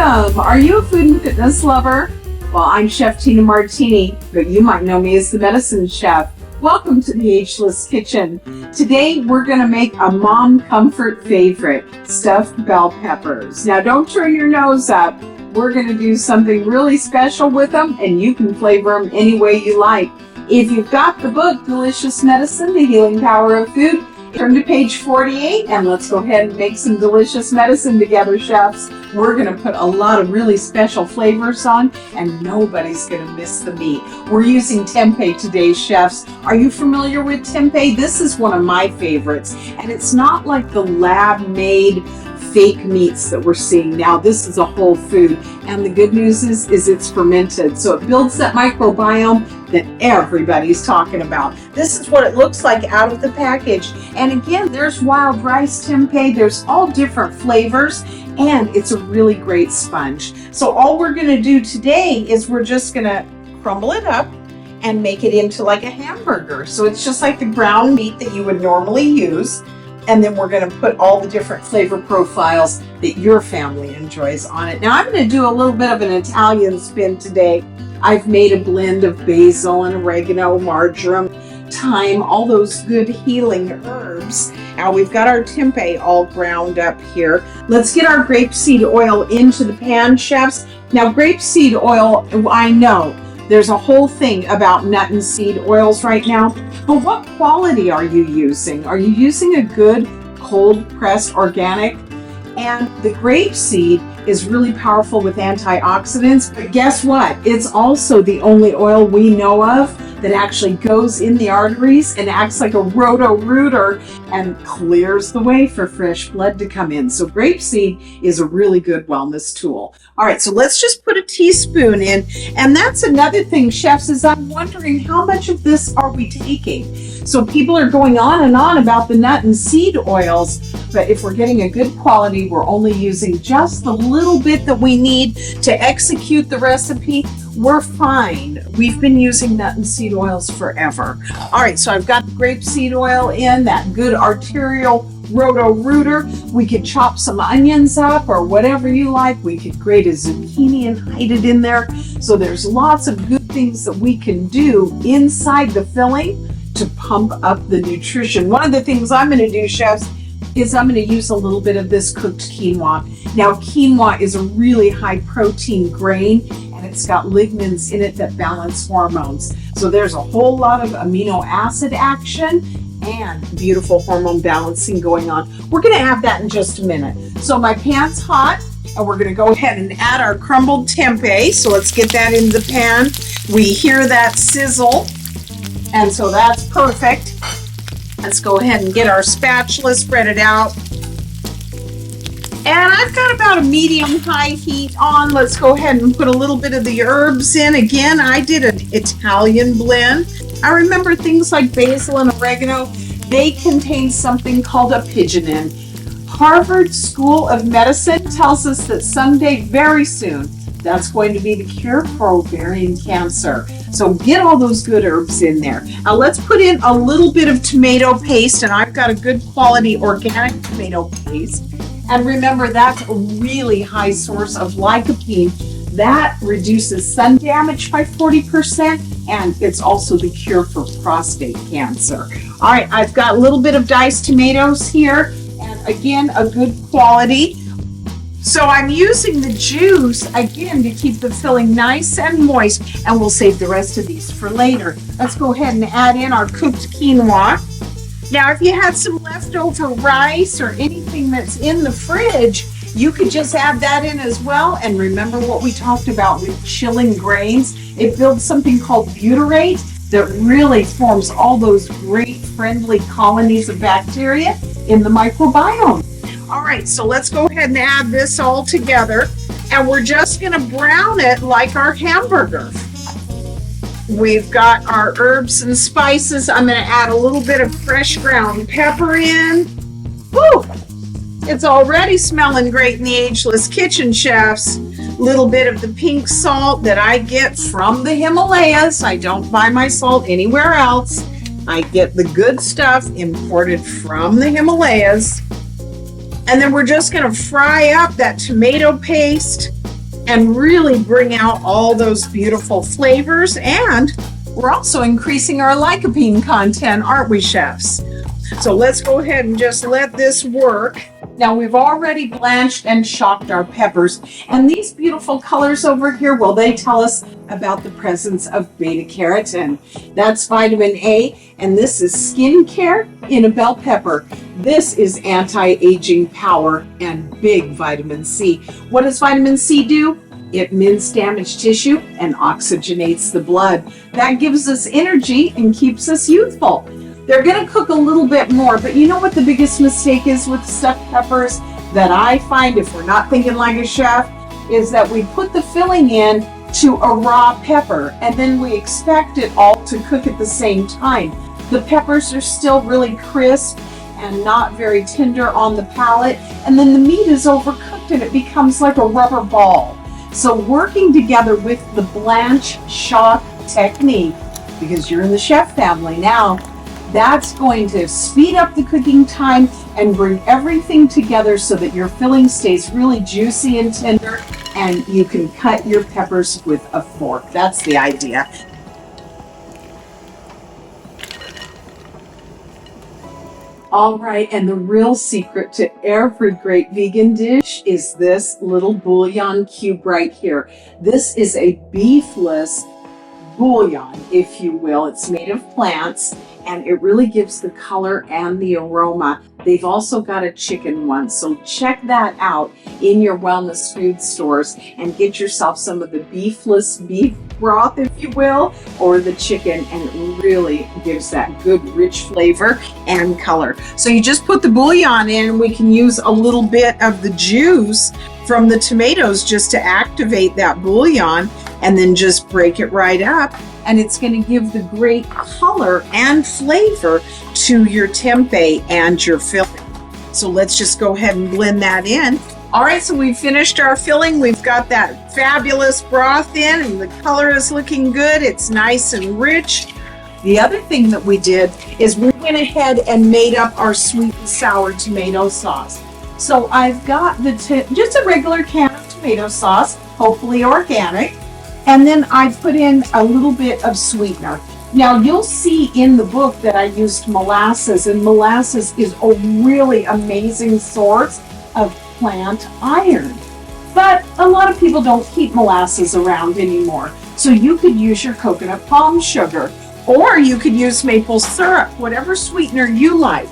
Welcome! Are you a food and fitness lover? Well, I'm Chef Tina Martini, but you might know me as the Medicine Chef. Welcome to the Ageless Kitchen. Today we're going to make a mom comfort favorite, stuffed bell peppers. Now don't turn your nose up. We're going to do something really special with them, and you can flavor them any way you like. If you've got the book, Delicious Medicine, The Healing Power of Food, turn to page 48 and let's go ahead and make some delicious medicine together, chefs. We're going to put a lot of really special flavors on, and nobody's going to miss the meat. We're using tempeh today, chefs. Are you familiar with tempeh? This is one of my favorites, and it's not like the lab-made fake meats that we're seeing now. This is a whole food, and the good news is it's fermented, so it builds that microbiome that everybody's talking about. This is what it looks like out of the package. And again, there's wild rice tempeh, there's all different flavors, and it's a really great sponge. So all we're going to do today is we're just going to crumble it up and make it into like a hamburger. So it's just like the ground meat that you would normally use. And then we're going to put all the different flavor profiles that your family enjoys on it. Now I'm going to do a little bit of an Italian spin today. I've made a blend of basil and oregano, marjoram, thyme, all those good healing herbs. Now we've got our tempeh all ground up here. Let's get our grapeseed oil into the pan, chefs. Now grapeseed oil, I know there's a whole thing about nut and seed oils right now, but what quality are you using? Are you using a good cold pressed organic? And the grapeseed is really powerful with antioxidants, but guess what? It's also the only oil we know of that actually goes in the arteries and acts like a roto-rooter and clears the way for fresh blood to come in. So grapeseed is a really good wellness tool. All right, so let's just put a teaspoon in. And that's another thing, chefs, is I'm wondering how much of this are we taking? So people are going on and on about the nut and seed oils, but if we're getting a good quality, we're only using just the little bit that we need to execute the recipe. We're fine. We've been using nut and seed oils forever. All right, so I've got the grapeseed oil in, that good arterial roto-rooter. We could chop some onions up or whatever you like. We could grate a zucchini and hide it in there. So there's lots of good things that we can do inside the filling to pump up the nutrition. One of the things I'm going to do, chefs, is I'm going to use a little bit of this cooked quinoa. Now, quinoa is a really high protein grain, and it's got lignans in it that balance hormones. So there's a whole lot of amino acid action and beautiful hormone balancing going on. We're going to add that in just a minute. So my pan's hot, and we're going to go ahead and add our crumbled tempeh. So let's get that in the pan. We hear that sizzle, and so that's perfect. Let's go ahead and get our spatula, spread it out. And I've got about a medium-high heat on. Let's go ahead and put a little bit of the herbs in. Again, I did an Italian blend. I remember things like basil and oregano, they contain something called a pigeonin. Harvard School of Medicine tells us that someday, very soon, that's going to be the cure for ovarian cancer. So get all those good herbs in there. Now let's put in a little bit of tomato paste, and I've got a good quality organic tomato paste. And remember, that's a really high source of lycopene. That reduces sun damage by 40%, and it's also the cure for prostate cancer. All right, I've got a little bit of diced tomatoes here, and again, a good quality. So I'm using the juice, again, to keep the filling nice and moist, and we'll save the rest of these for later. Let's go ahead and add in our cooked quinoa. Now, if you had some leftover rice or anything that's in the fridge, you could just add that in as well. And remember what we talked about with chilling grains. It builds something called butyrate that really forms all those great friendly colonies of bacteria in the microbiome. All right, so let's go ahead and add this all together, and we're just going to brown it like our hamburger. We've got our herbs and spices. I'm going to add a little bit of fresh ground pepper in. Woo! It's already smelling great in the Ageless Kitchen, chefs. Little bit of the pink salt that I get from the Himalayas. I don't buy my salt anywhere else. I get the good stuff imported from the Himalayas. And then we're just going to fry up that tomato paste and really bring out all those beautiful flavors. And we're also increasing our lycopene content, aren't we, chefs? So let's go ahead and just let this work. Now we've already blanched and shocked our peppers, and these beautiful colors over here, well, they tell us about the presence of beta carotene. That's vitamin A, and this is skincare in a bell pepper. This is anti-aging power and big vitamin C. What does vitamin C do? It mends damaged tissue and oxygenates the blood. That gives us energy and keeps us youthful. They're going to cook a little bit more, but you know what the biggest mistake is with stuffed peppers that I find, if we're not thinking like a chef, is that we put the filling in to a raw pepper and then we expect it all to cook at the same time. The peppers are still really crisp and not very tender on the palate, and then the meat is overcooked and it becomes like a rubber ball. So working together with the blanch shock technique, because you're in the chef family now, that's going to speed up the cooking time and bring everything together so that your filling stays really juicy and tender, and you can cut your peppers with a fork. That's the idea. All right, and the real secret to every great vegan dish is this little bouillon cube right here. This is a beefless bouillon, if you will. It's made of plants, and it really gives the color and the aroma. They've also got a chicken one, so check that out in your wellness food stores and get yourself some of the beefless beef broth, if you will, or the chicken, and it really gives that good rich flavor and color. So you just put the bouillon in. We can use a little bit of the juice from the tomatoes just to activate that bouillon, and then just break it right up, and it's going to give the great color and flavor to your tempeh and your filling. So let's just go ahead and blend that in. All right, so we've finished our filling. We've got that fabulous broth in, and the color is looking good. It's nice and rich. The other thing that we did is we went ahead and made up our sweet and sour tomato sauce. So I've got just a regular can of tomato sauce, hopefully organic, and then I put in a little bit of sweetener. Now you'll see in the book that I used molasses, and molasses is a really amazing source of plant iron. But a lot of people don't keep molasses around anymore. So you could use your coconut palm sugar, or you could use maple syrup, whatever sweetener you like.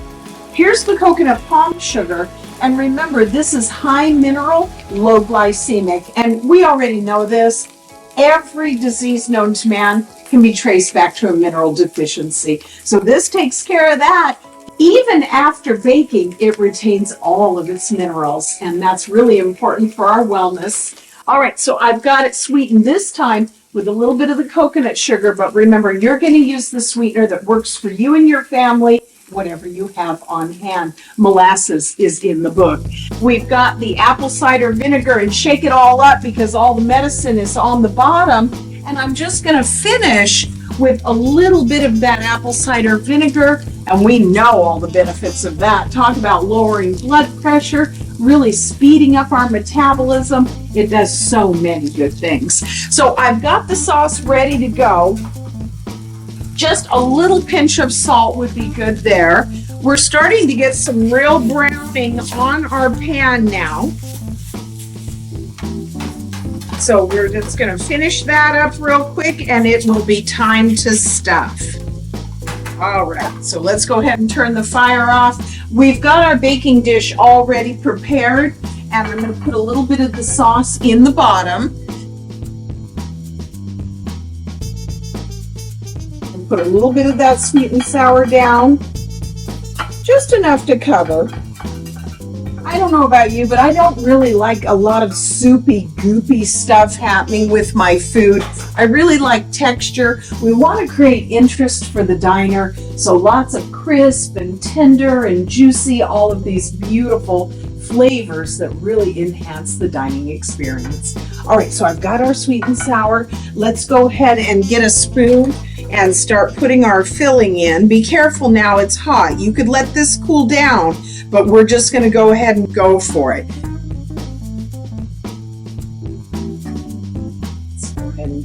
Here's the coconut palm sugar. And remember, this is high mineral, low glycemic. And we already know this. Every disease known to man can be traced back to a mineral deficiency. So this takes care of that. Even after baking, it retains all of its minerals. And that's really important for our wellness. All right, so I've got it sweetened this time with a little bit of the coconut sugar. But remember, you're going to use the sweetener that works for you and your family, whatever you have on hand. Molasses is in the book. We've got the apple cider vinegar, and shake it all up because all the medicine is on the bottom. And I'm just going to finish with a little bit of that apple cider vinegar, and we know all the benefits of that. Talk about lowering blood pressure, really speeding up our metabolism. It does so many good things. So I've got the sauce ready to go. Just a little pinch of salt would be good there. We're starting to get some real browning on our pan now. So we're just going to finish that up real quick, and it will be time to stuff. All right, so let's go ahead and turn the fire off. We've got our baking dish already prepared, and I'm going to put a little bit of the sauce in the bottom. Put a little bit of that sweet and sour down, just enough to cover. I don't know about you, but I don't really like a lot of soupy, goopy stuff happening with my food. I really like texture. We want to create interest for the diner, so lots of crisp and tender and juicy, all of these beautiful flavors that really enhance the dining experience. All right, so I've got our sweet and sour. Let's go ahead and get a spoon and start putting our filling in. Be careful now, it's hot. You could let this cool down, but we're just going to go ahead and go for it.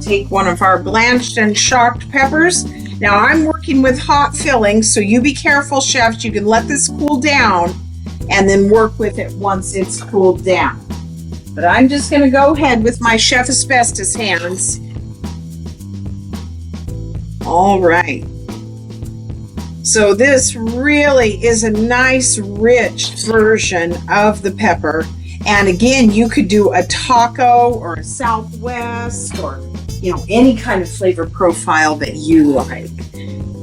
take one of our blanched and shocked peppers. Now I'm working with hot filling, so you be careful, chefs. You can let this cool down and then work with it once it's cooled down. But I'm just going to go ahead with my Chef Asbestos hands. All right. So this really is a nice, rich version of the pepper. And again, you could do a taco or a Southwest or, any kind of flavor profile that you like.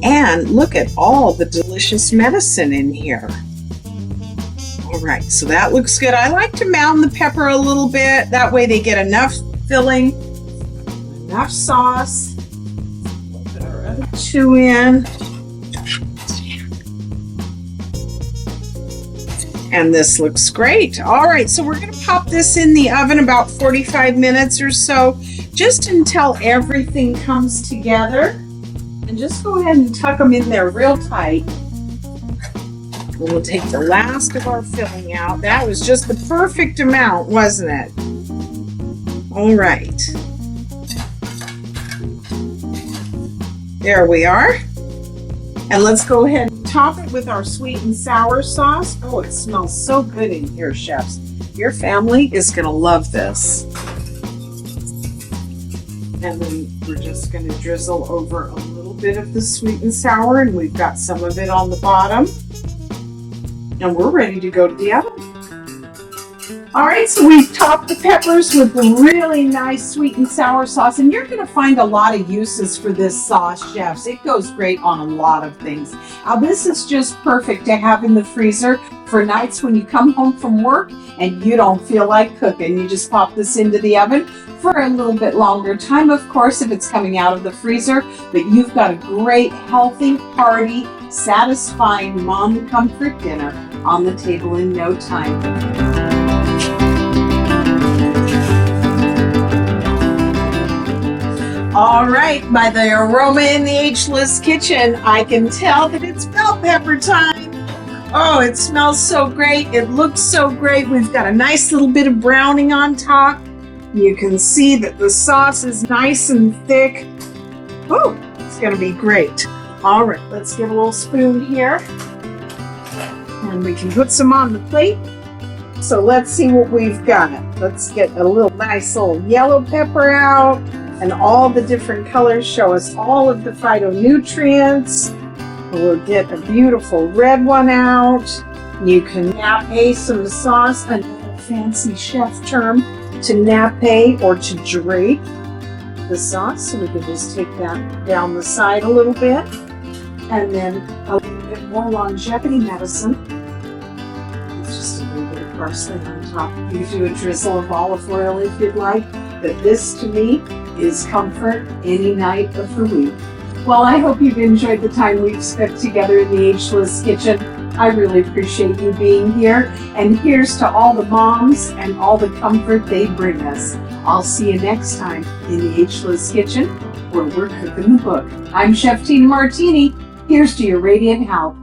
And look at all the delicious medicine in here. All right, so that looks good. I like to mound the pepper a little bit. That way they get enough filling, enough sauce. We'll put our other two in. And this looks great. All right, so we're going to pop this in the oven about 45 minutes or so, just until everything comes together. And just go ahead and tuck them in there real tight. We'll take the last of our filling out. That was just the perfect amount, wasn't it? All right. There we are. And let's go ahead and top it with our sweet and sour sauce. Oh, it smells so good in here, chefs. Your family is going to love this. And then we're just going to drizzle over a little bit of the sweet and sour, and we've got some of it on the bottom. And we're ready to go to the oven. All right, so we've topped the peppers with the really nice sweet and sour sauce, and you're going to find a lot of uses for this sauce, chefs. It goes great on a lot of things. Now, this is just perfect to have in the freezer for nights when you come home from work and you don't feel like cooking. You just pop this into the oven for a little bit longer time, of course, if it's coming out of the freezer, but you've got a great, healthy, hearty, satisfying mom comfort dinner on the table in no time. All right, by the aroma in the Ageless Kitchen, I can tell that it's bell pepper time. Oh, it smells so great. It looks so great. We've got a nice little bit of browning on top. You can see that the sauce is nice and thick. Oh, it's going to be great. All right, let's get a little spoon here. And we can put some on the plate. So let's see what we've got. Let's get a nice little yellow pepper out. And all the different colors show us all of the phytonutrients. We'll get a beautiful red one out. You can nappe some sauce, another fancy chef term, to nappe or to drape the sauce. So we can just take that down the side a little bit. And then a little bit more longevity medicine. It's just a little bit of parsley on top. You do a drizzle of olive oil if you'd like. But this, to me, is comfort any night of the week. Well, I hope you've enjoyed the time we've spent together in the Ageless Kitchen. I really appreciate you being here. And here's to all the moms and all the comfort they bring us. I'll see you next time in the Ageless Kitchen, where we're cooking the book. I'm Chef Tina Martini. Here's to your radiant health.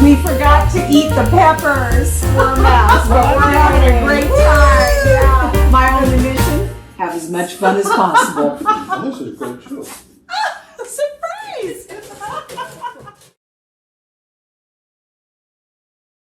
We forgot to eat the peppers. We're a mess, but we're having a great time. Yeah. My only mission, have as much fun as possible. This is a great show.